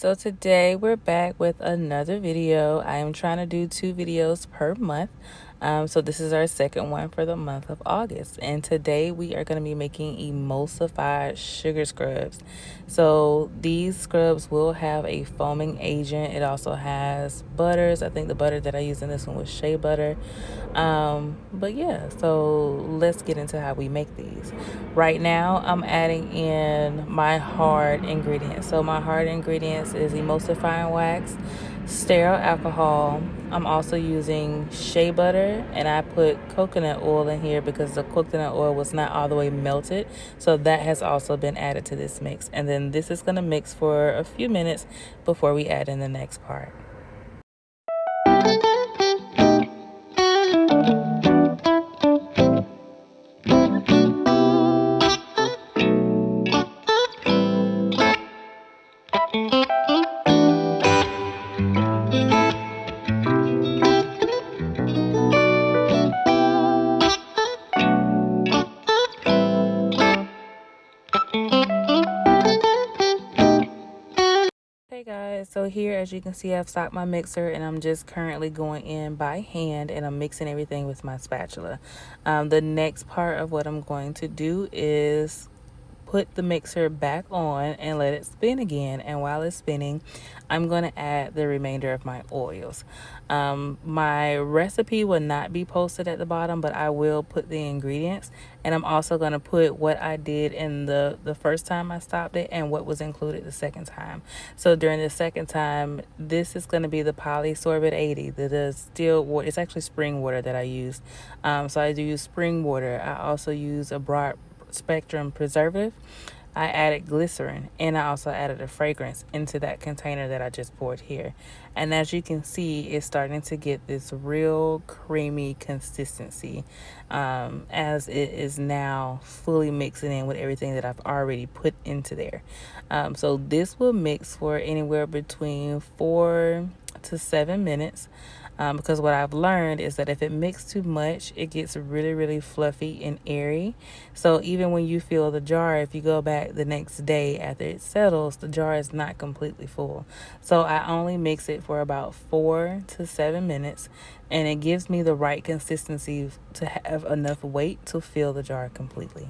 So today we're back with another video. I am trying to do 2 videos per month. So this is our second one for the month of August. And today we are going to be making emulsified sugar scrubs. So these scrubs will have a foaming agent. It also has butters. I think the butter that I used in this one was shea butter. But yeah, so let's get into how we make these. Right now I'm adding in my hard ingredients. So my hard ingredients is emulsifying wax, sterile alcohol. I'm also using shea butter, and I put coconut oil in here because the coconut oil was not all the way melted, so that has also been added to this mix. And then this is going to mix for a few minutes before we add in the next part. Hey guys, so here as you can see I've stocked my mixer and I'm just currently going in by hand and I'm mixing everything with my spatula. The next part of what I'm going to do is put the mixer back on and let it spin again, and while it's spinning I'm going to add the remainder of my oils. My recipe will not be posted at the bottom, but I will put the ingredients, and I'm also going to put what I did in the first time I stopped it and what was included the second time. So during the second time, this is going to be the polysorbate 80, the still water. It's actually spring water that I used. So I do use spring water. I also use a broad spectrum preservative. I added glycerin, and I also added a fragrance into that container that I just poured here. And as you can see, it's starting to get this real creamy consistency as it is now fully mixing in with everything that I've already put into there. So this will mix for anywhere between 4 to 7 minutes. Because what I've learned is that if it mixes too much, it gets really fluffy and airy. So even when you fill the jar, if you go back the next day after it settles, the jar is not completely full. So I only mix it for about 4 to 7 minutes, and it gives me the right consistency to have enough weight to fill the jar completely.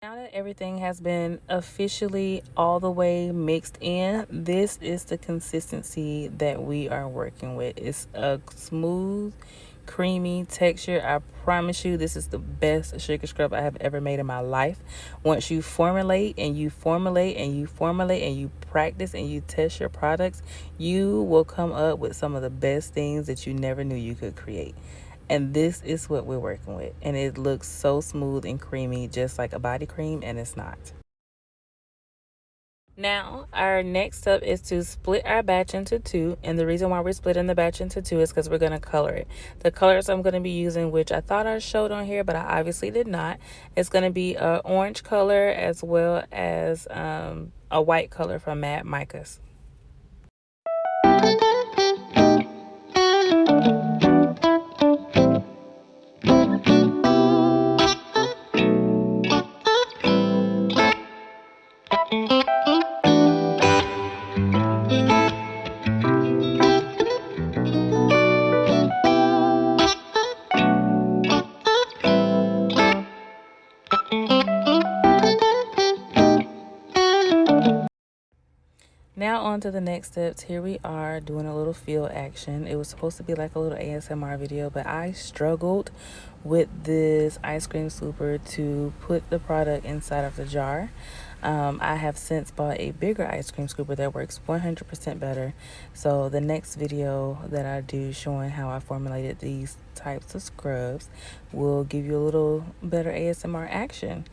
Now that everything has been officially all the way mixed in, this is the consistency that we are working with. It's a smooth, creamy texture. I promise you, this is the best sugar scrub I have ever made in my life. Once you formulate and you formulate and you formulate and you practice and you test your products, you will come up with some of the best things that you never knew you could create. And this is what we're working with. And it looks so smooth and creamy, just like a body cream, and it's not. Now, our next step is to split our batch into two. And the reason why we're splitting the batch into two is because we're going to color it. The colors I'm going to be using, which I thought I showed on here, but I obviously did not. It's going to be an orange color as well as a white color from Mad Micas. Now on to the next steps. Here we are doing a little field action. It was supposed to be like a little ASMR video, but I struggled with this ice cream scooper to put the product inside of the jar. I have since bought a bigger ice cream scooper that works 100% better. So the next video that I do showing how I formulated these types of scrubs will give you a little better ASMR action.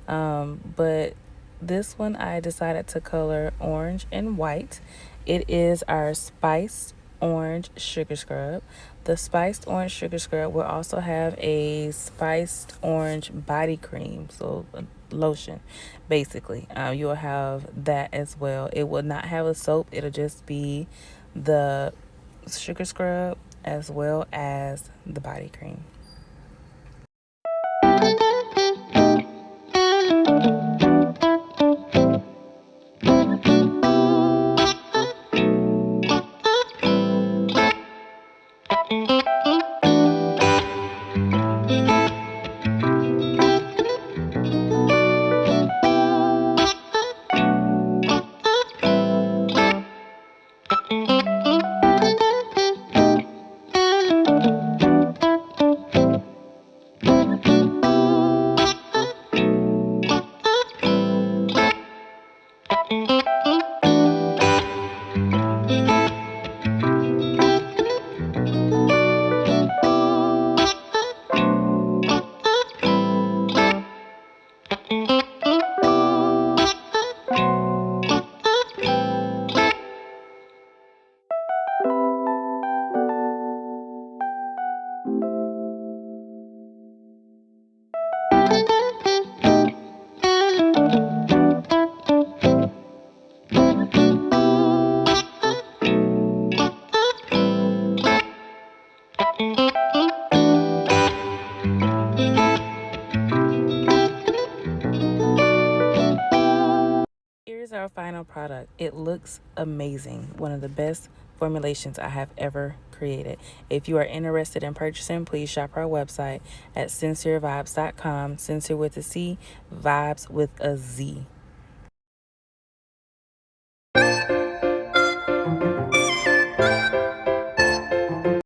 But this one I decided to color orange and white. It is our spiced orange sugar scrub. The spiced orange sugar scrub will also have a spiced orange body cream, so lotion basically. You'll have that as well. It will not have a soap. It'll just be the sugar scrub as well as the body cream. Here's our final product. It looks amazing. One of the best formulations I have ever created. If you are interested in purchasing, please shop our website at sincerevibes.com. Sincere with a C, vibes with a Z.